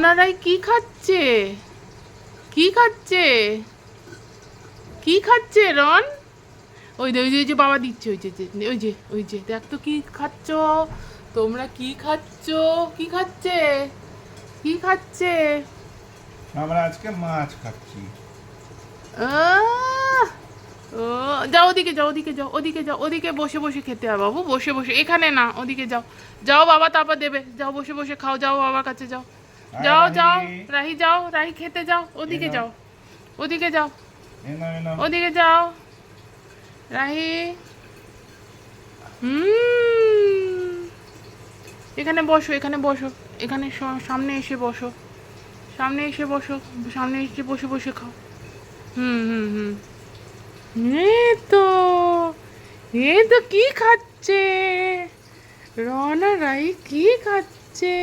রনারাই কি খাচ্ছে? কি খাচ্ছে? কি খাচ্ছে রন? ওই যে ওই যে ওই যে বাবা দিচ্ছে, ওই যে ওই যে ওই যে দেখ তো কি খাচ্ছ তোমরা, কি খাচ্ছ? কি খাচ্ছে? কি খাচ্ছে? আমরা আজকে মাছ খাচ্ছি। আহ! ও যাও ওদিকে, যাও ওদিকে, যাও ওদিকে, যাও ওদিকে, বসে বসে খেতে হয় বাবু, বসে বসে, এখানে না, ওদিকে যাও। যাও বাবা তারপর দেবে, যাও বসে বসে খাও, যাও বাবার কাছে যাও। আয় যাও রাহি, যাও রাহি, যাও রাহি খেতে যাও, এ ওদিকে নাও, যাও, ওদিকে যাও, এ নাও, এ নাও। ওদিকে যাও রাহি। হুম, এখানে বসো, এখানে বসো, এখানে সামনে এসে বসো, সামনে এসে বসো, সামনে এসে বসে বসে খাও। হুম হুম হুম। এই তো, এই তো কি খাচ্ছে রনা রাই, কি খাচ্ছে?